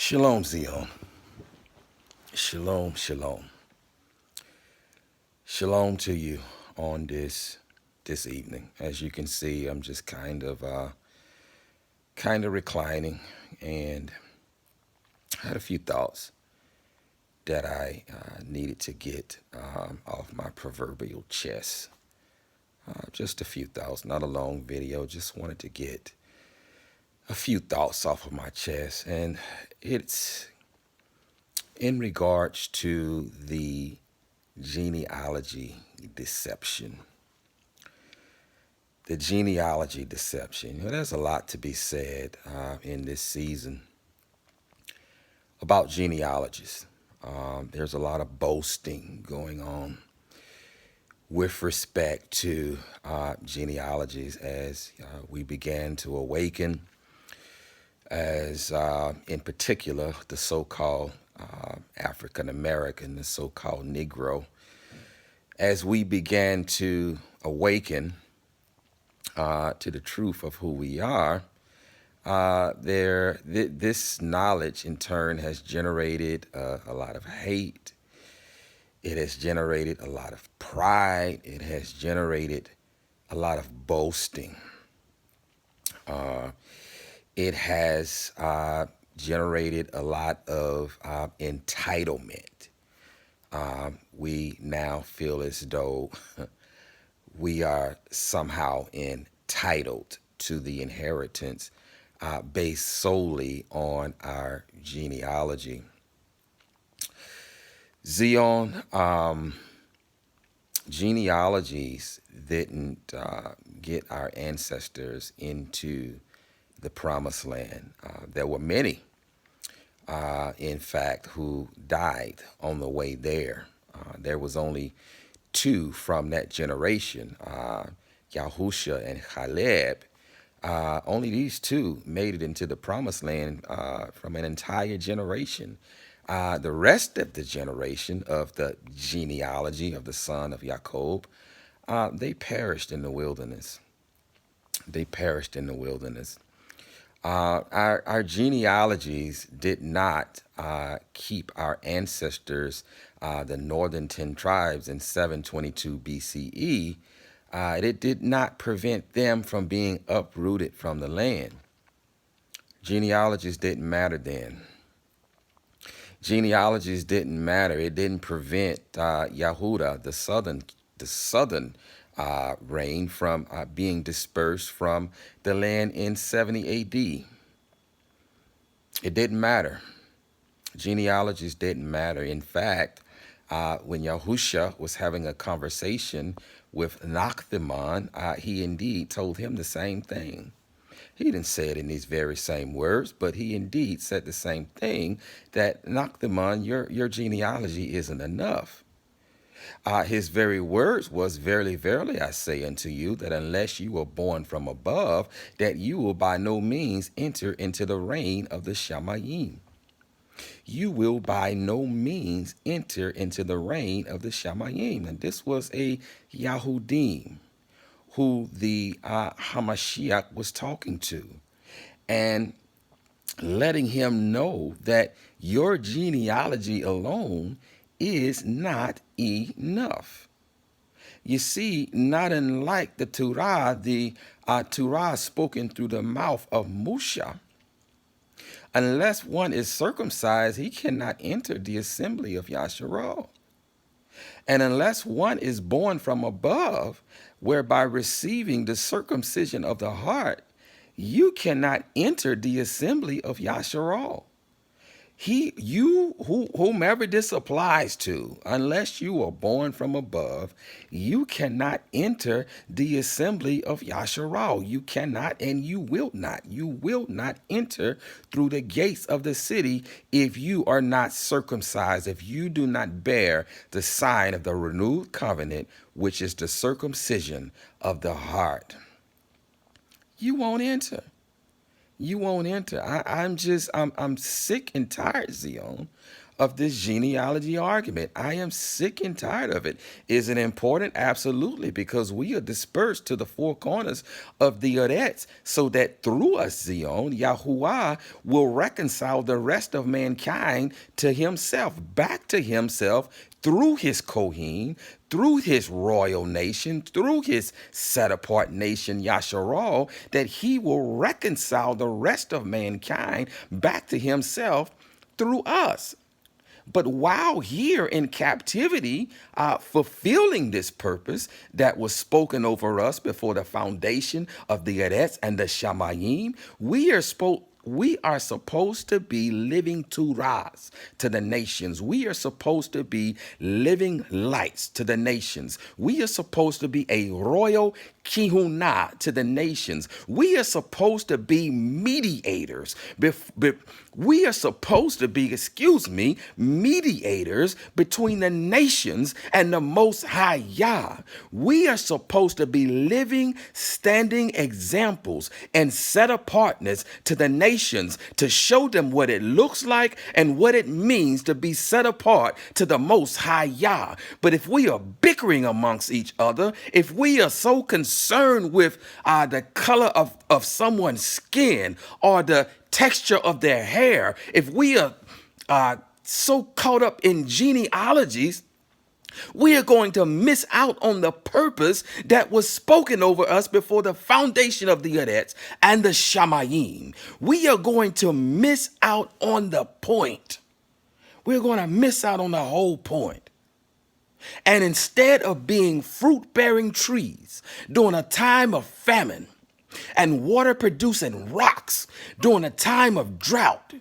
Shalom, Zion. Shalom, shalom. Shalom to you on this evening. As you can see, I'm just kind of reclining, and I had a few thoughts that I needed to get off my proverbial chest. Just a few thoughts, not a long video. Just wanted to get a few thoughts off of my chest, and it's in regards to the genealogy deception. The genealogy deception. There's a lot to be said in this season about genealogies. There's a lot of boasting going on with respect to genealogies as we began to awaken, as in particular the so-called African American, the so-called Negro, as we began to awaken to the truth of who we are. This knowledge in turn has generated a lot of hate. It has generated a lot of pride. It has generated a lot of boasting. It has generated a lot of entitlement. We now feel as though we are somehow entitled to the inheritance based solely on our genealogy. Zion, genealogies didn't get our ancestors into the promised land. There were many, in fact, who died on the way there. There was only two from that generation, Yahushua and Caleb. Only these two made it into the promised land from an entire generation. The rest of the generation of the genealogy of the son of Jacob, they perished in the wilderness. They perished in the wilderness. Our genealogies did not keep our ancestors, the northern 10 tribes in 722 BCE. It did not prevent them from being uprooted from the land. Genealogies didn't matter then. Genealogies didn't matter. It didn't prevent Yehuda, the southern reign, from being dispersed from the land in 70 AD. It didn't matter. Genealogies didn't matter. In fact, when Yahushua was having a conversation with Nachthimon, he indeed told him the same thing. He didn't say it in these very same words, but he indeed said the same thing, that Nachthimon, your genealogy isn't enough. His very words was, verily, verily, I say unto you, that unless you were born from above, that you will by no means enter into the reign of the Shamayim. You will by no means enter into the reign of the Shamayim. And this was a Yahudim who the Hamashiach was talking to, and letting him know that your genealogy alone is not enough. You see, not unlike the Torah spoken through the mouth of Musha, unless one is circumcised, he cannot enter the assembly of Yasharal. And unless one is born from above, whereby receiving the circumcision of the heart, you cannot enter the assembly of Yasharal. Whomever this applies to, unless you are born from above, you cannot enter the assembly of Yasharal. You cannot, and you will not. You will not enter through the gates of the city if you are not circumcised, if you do not bear the sign of the renewed covenant, which is the circumcision of the heart. You won't enter. You won't enter. I'm sick and tired, Zion, of this genealogy argument. I am sick and tired of it. Is it important? Absolutely, because we are dispersed to the four corners of the earth, so that through us, Zion, Yahuwah will reconcile the rest of mankind to himself, back to himself, through his Kohen, through his royal nation, through his set apart nation, Yasharal, that he will reconcile the rest of mankind back to himself through us. But while here in captivity, fulfilling this purpose that was spoken over us before the foundation of the Eretz and the Shamayim, we are supposed to be living Torahs to the nations. We are supposed to be living lights to the nations. We are supposed to be a royal kihuna to the nations. We are supposed to be mediators. We are supposed to be, mediators between the nations and the Most High Yah. We are supposed to be living, standing examples and set apartness to the nations to show them what it looks like and what it means to be set apart to the Most High Yah. But if we are bickering amongst each other, if we are so concerned with the color of someone's skin or the texture of their hair, if we are so caught up in genealogies, we are going to miss out on the purpose that was spoken over us before the foundation of the Eretz and the Shamayim. We are going to miss out on the point. We're going to miss out on the whole point. And instead of being fruit-bearing trees during a time of famine and water-producing rocks during a time of drought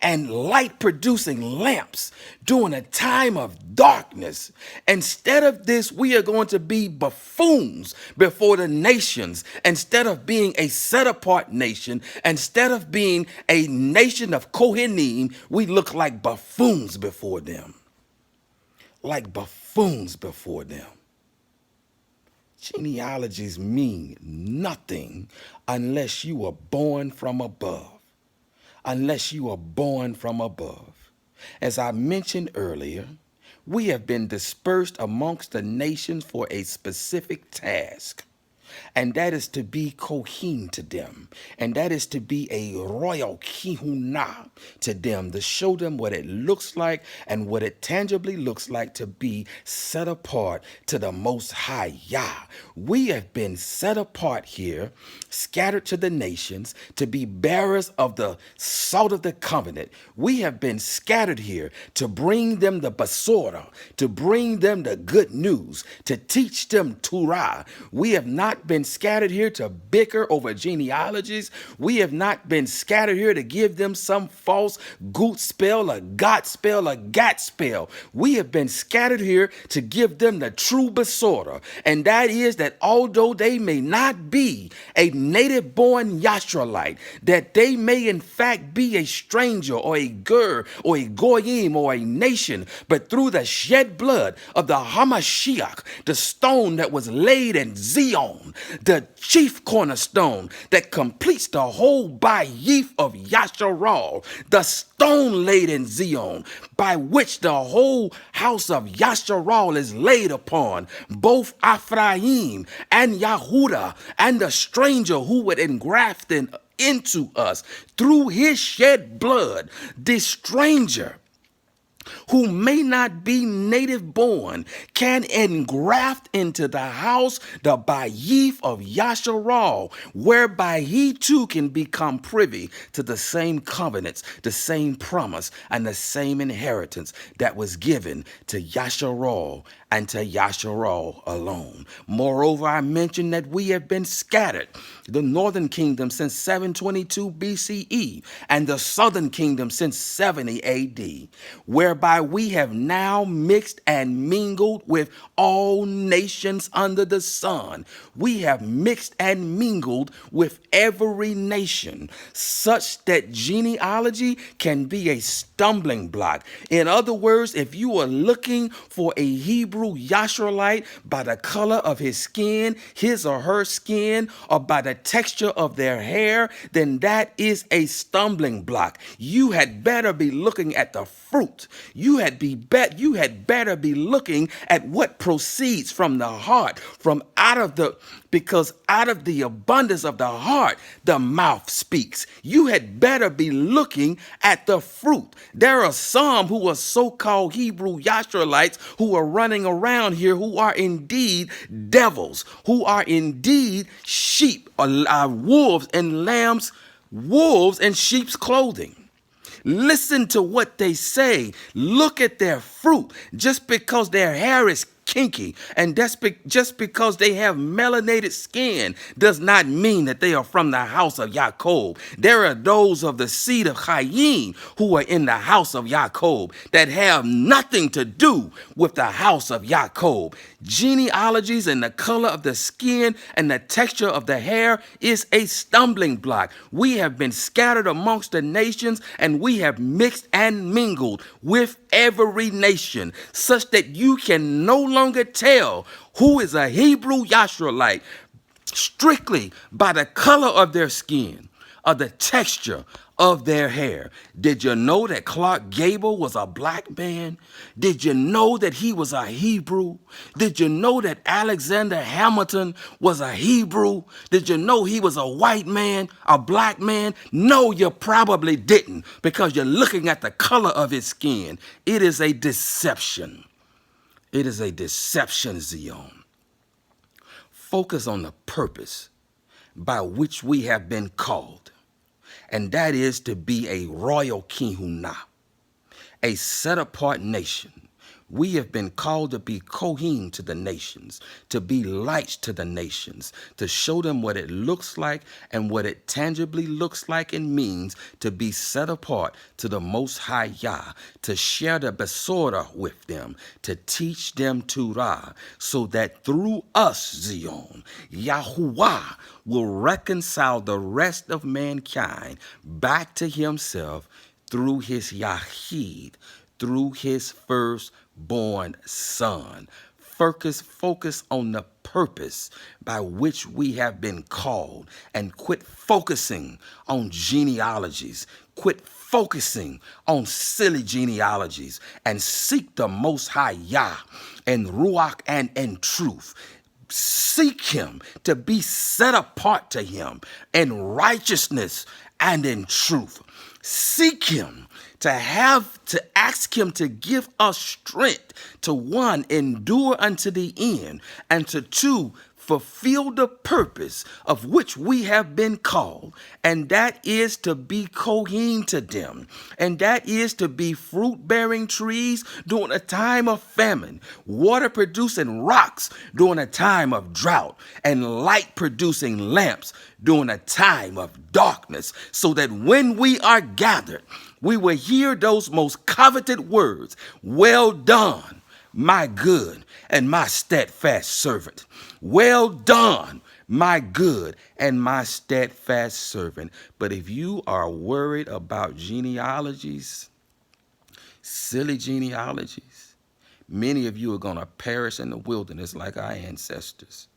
and light-producing lamps during a time of darkness, instead of this, we are going to be buffoons before the nations. Instead of being a set-apart nation, instead of being a nation of Kohanim, we look like buffoons before them. Like buffoons before them. Genealogies mean nothing unless you are born from above. Unless you are born from above. As I mentioned earlier, we have been dispersed amongst the nations for a specific task. And that is to be Kohen to them. And that is to be a royal kihuna to them, to show them what it looks like and what it tangibly looks like to be set apart to the Most High Yah. We have been set apart here, scattered to the nations, to be bearers of the salt of the covenant. We have been scattered here to bring them the basora, to bring them the good news, to teach them Torah. We have not been scattered here to bicker over genealogies. We have not been scattered here to give them some false goot spell, a got spell, a gat spell. We have been scattered here to give them the true besora, and that is that although they may not be a native-born Yashralite, that they may in fact be a stranger or a ger or a goyim or a nation, but through the shed blood of the Hamashiach, the stone that was laid in Zion, the chief cornerstone that completes the whole bayif of Yasharal, the stone laid in Zion, by which the whole house of Yasharal is laid upon, both Ephraim and Yahudah and the stranger who would engraft into us through his shed blood, this stranger who may not be native born can engraft into the house the bayif of Yasharal, whereby he too can become privy to the same covenants, the same promise, and the same inheritance that was given to Yasharal and to Yasharal alone. Moreover, I mentioned that we have been scattered, the northern kingdom since 722 BCE and the southern kingdom since 70 AD, whereby whereby we have now mixed and mingled with all nations under the sun. We have mixed and mingled with every nation, such that genealogy can be a stumbling block. In other words, if you are looking for a Hebrew Yahushalite by the color of his skin, his or her skin, or by the texture of their hair, then that is a stumbling block. You had better be looking at the fruit. You had better be looking at what proceeds from the heart, because out of the abundance of the heart, the mouth speaks. You had better be looking at the fruit. There are some who are so-called Hebrew Yahushulites who are running around here who are indeed devils, who are indeed sheep, wolves and lambs, wolves in sheep's clothing. Listen to what they say. Look at their fruit. Just because their hair is kinky and just because they have melanated skin does not mean that they are from the house of Jacob. There are those of the seed of Chaim who are in the house of Jacob that have nothing to do with the house of Jacob. Genealogies and the color of the skin and the texture of the hair is a stumbling block. We have been scattered amongst the nations, and we have mixed and mingled with every nation, such that you can no longer tell who is a Hebrew Yahushalite strictly by the color of their skin or the texture of their hair. Did you know that Clark Gable was a black man? Did you know that he was a Hebrew? Did you know that Alexander Hamilton was a Hebrew? Did you know he was a white man, a black man? No, you probably didn't, because you're looking at the color of his skin. It is a deception. It is a deception, Zion. Focus on the purpose by which we have been called, and that is to be a royal kihuna, a set-apart nation. We have been called to be Kohen to the nations, to be lights to the nations, to show them what it looks like and what it tangibly looks like and means to be set apart to the Most High Yah, to share the Besorah with them, to teach them Torah, so that through us, Zion, Yahuwah will reconcile the rest of mankind back to himself through his Yahid, through his firstborn son. Focus on the purpose by which we have been called, and quit focusing on genealogies. Quit focusing on silly genealogies, and seek the Most High Yah and Ruach and in truth. Seek him to be set apart to him in righteousness and in truth. Seek him to ask him to give us strength to, one, endure unto the end, and to, two, fulfill the purpose of which we have been called, and that is to be Kohen to them, and that is to be fruit-bearing trees during a time of famine, water-producing rocks during a time of drought, and light-producing lamps during a time of darkness, so that when we are gathered, we will hear those most coveted words: well done, my good and my steadfast servant. Well done, my good and my steadfast servant. But if you are worried about genealogies, silly genealogies, many of you are going to perish in the wilderness like our ancestors.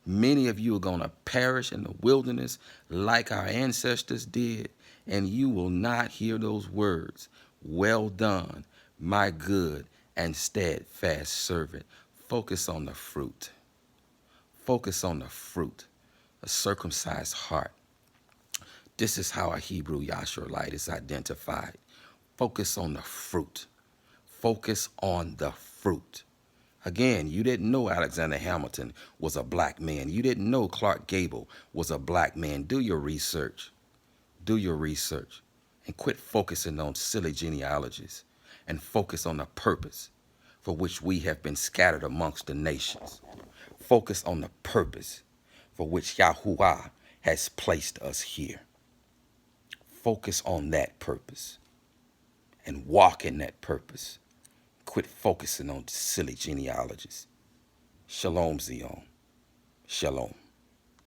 Many of you are going to perish in the wilderness like our ancestors did, and you will not hear those words: well done, my good and steadfast servant. Focus on the fruit. Focus on the fruit. A circumcised heart. This is how a Hebrew Yahushalite is identified. Focus on the fruit. Focus on the fruit. Again, you didn't know Alexander Hamilton was a black man. You didn't know Clark Gable was a black man. Do your research. Do your research. And quit focusing on silly genealogies, and focus on the purpose for which we have been scattered amongst the nations. Focus on the purpose for which Yahuwah has placed us here. Focus on that purpose and walk in that purpose. quit focusing on silly genealogies. Shalom, Zion. Shalom.